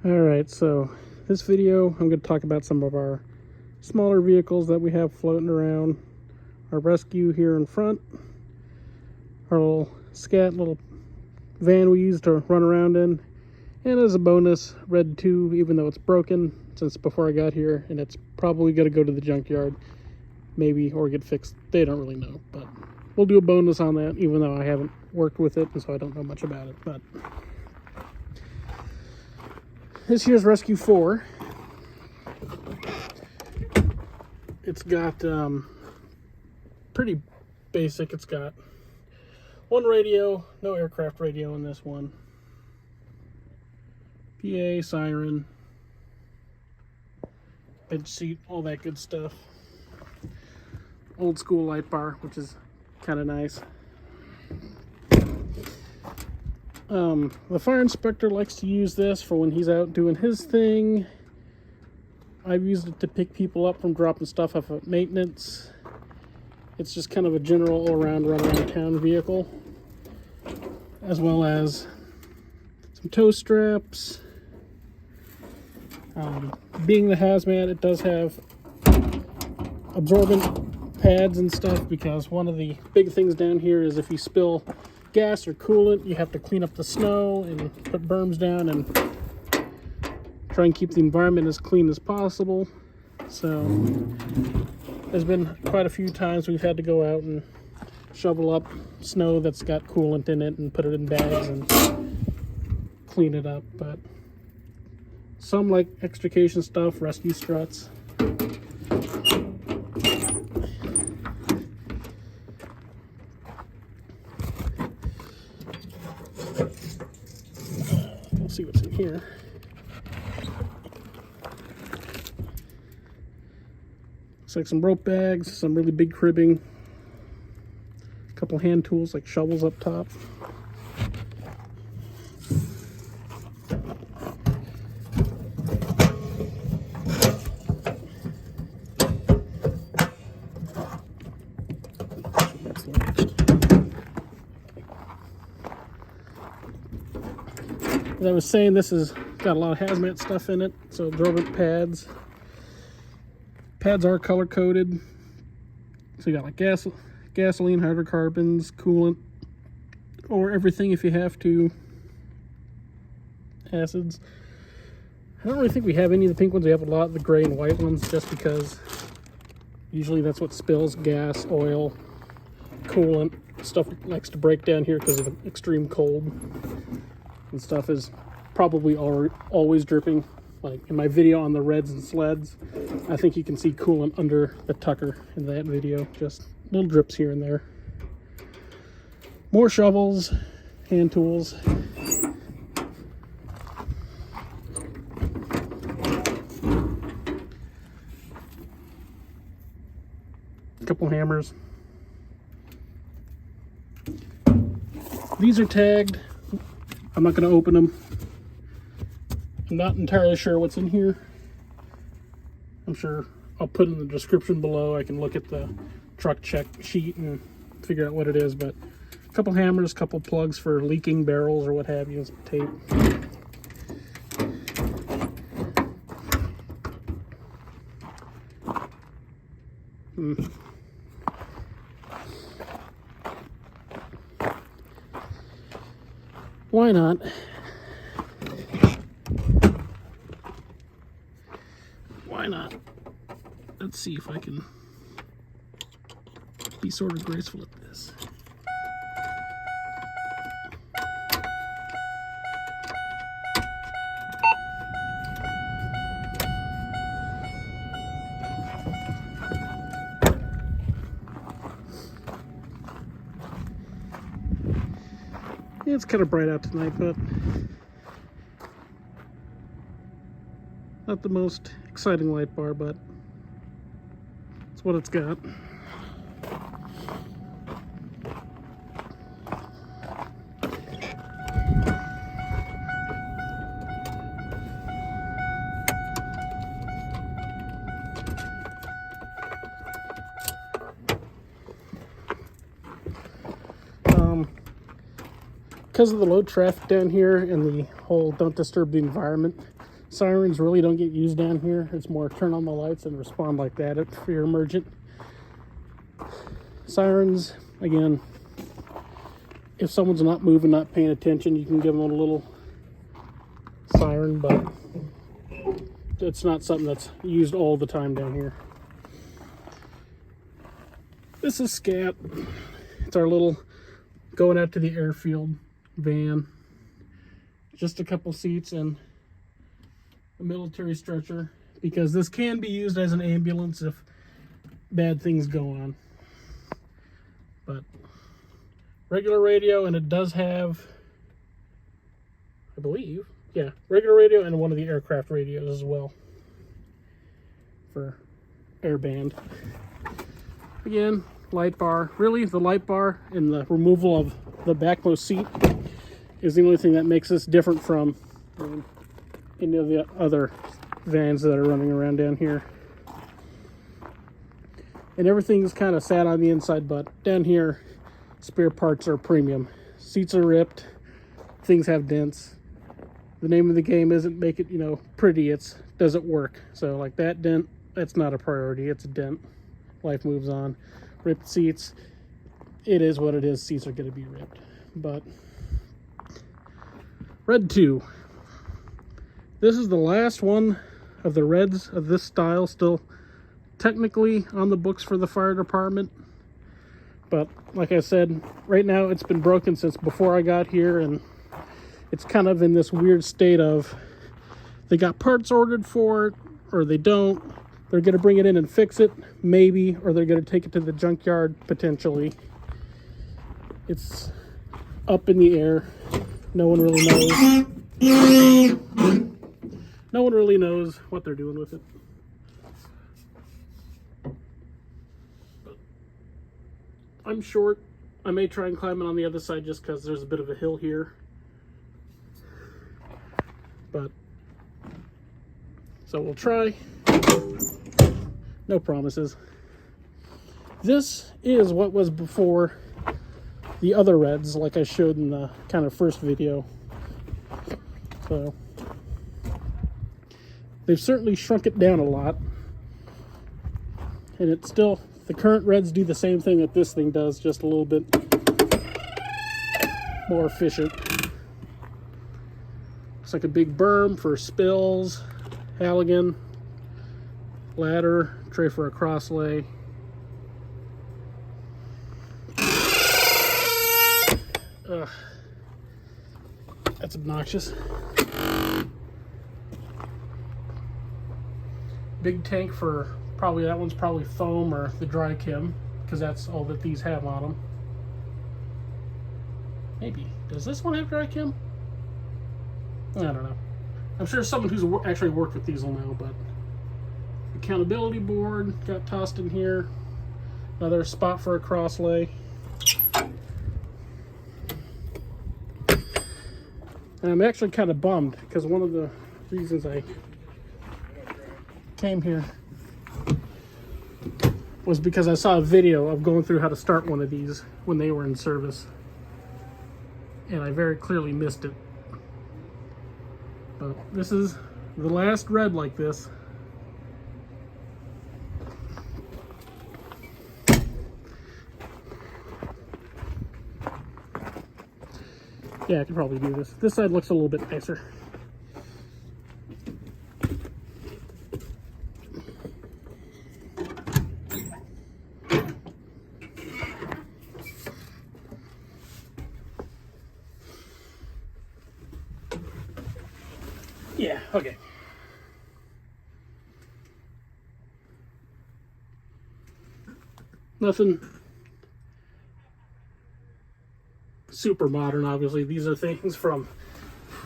Alright, so this video I'm going to talk about some of our smaller vehicles that we have floating around. Our rescue here in front, our little Scat little van we use to run around in, and as a bonus, Red 2, even though it's broken since before I got here, and it's probably going to go to the junkyard, maybe, or get fixed. They don't really know, but we'll do a bonus on that, even though I haven't worked with it, and so I don't know much about it. But this here's Rescue 4. It's got pretty basic. It's got one radio, no aircraft radio in this one. PA, siren, bench seat, all that good stuff. Old school light bar, which is kind of nice. The fire inspector likes to use this for when he's out doing his thing. I've used it to pick people up from dropping stuff off at maintenance. It's just kind of a general all-around run-around-town vehicle, as well as some tow straps. Being the hazmat, it does have absorbent pads and stuff, because one of the big things down here is if you spill gas or coolant, you have to clean up the snow and put berms down and try and keep the environment as clean as possible. So there's been quite a few times we've had to go out and shovel up snow that's got coolant in it and put it in bags and clean it up. But some, like extrication stuff, rescue struts. We'll see what's in here. Looks like some rope bags, some really big cribbing, a couple hand tools like shovels up top. As I was saying, this has got a lot of hazmat stuff in it, so absorbent pads. Pads are color coded, so you got like gasoline, hydrocarbons, coolant, or everything if you have to. Acids. I don't really think we have any of the pink ones. We have a lot of the gray and white ones, just because usually that's what spills: gas, oil, coolant. Stuff likes to break down here because of the extreme cold, and stuff is probably always dripping. Like in my video on the reds and sleds, I think you can see coolant under the tucker in that video. Just little drips here and there. More shovels, hand tools. A couple hammers. These are tagged. I'm not going to open them. I'm not entirely sure what's in here. I'm sure I'll put in the description below. I can look at the truck check sheet and figure out what it is. But a couple hammers, a couple plugs for leaking barrels or what have you, some tape. Why not? Why not? Let's see if I can be sort of graceful at this. Yeah, it's kind of bright out tonight, but not the most exciting light bar, but it's what it's got. Because of the low traffic down here and the whole don't disturb the environment Sirens really don't get used down here. It's more turn on the lights and respond like that if you're emergent. Sirens, again, if someone's not moving, not paying attention, you can give them a little siren, but it's not something that's used all the time down here. This is Scat. It's our little going out to the airfield van. Just a couple seats and a military stretcher, because this can be used as an ambulance if bad things go on. But regular radio, and it does have, I believe, yeah, regular radio and one of the aircraft radios as well for airband. Again, light bar. Really, the light bar and the removal of the backmost seat is the only thing that makes this different from any of the other vans that are running around down here. And everything's kind of sad on the inside, but down here, spare parts are premium. Seats are ripped, things have dents. The name of the game isn't make it, pretty, it's does it work. So like that dent, that's not a priority, it's a dent. Life moves on. Ripped seats, it is what it is. Seats are going to be ripped. But Red 2. This is the last one of the Reds of this style still technically on the books for the fire department. But like I said, right now it's been broken since before I got here, and it's kind of in this weird state of they got parts ordered for it or they don't. They're going to bring it in and fix it, maybe, or they're going to take it to the junkyard, potentially. It's up in the air. No one really knows. No one really knows what they're doing with it. I'm short. I may try and climb it on the other side just because there's a bit of a hill here. But, so we'll try. No promises. This is what was before the other Reds, like I showed in the kind of first video. So they've certainly shrunk it down a lot. And it's still, the current Reds do the same thing that this thing does, just a little bit more efficient. Looks like a big berm for spills, Halligan, ladder, tray for a cross lay. Ugh. That's obnoxious. Big tank for probably, that one's probably foam or the dry chem, because that's all that these have on them. Maybe. Does this one have dry chem? I don't know. I'm sure someone who's actually worked with these will know, but accountability board got tossed in here. Another spot for a cross lay. And I'm actually kind of bummed because one of the reasons I came here was because I saw a video of going through how to start one of these when they were in service. And I very clearly missed it. But this is the last Red like this. Yeah, I could probably do this. This side looks a little bit nicer. Yeah, okay. Nothing super modern, obviously. These are things from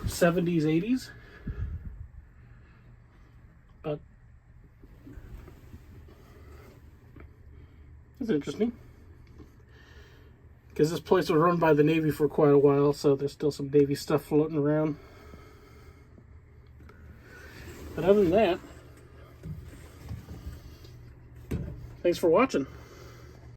70s, 80s. But it's interesting. Because this place was run by the Navy for quite a while, so there's still some Navy stuff floating around. But other than that, thanks for watching.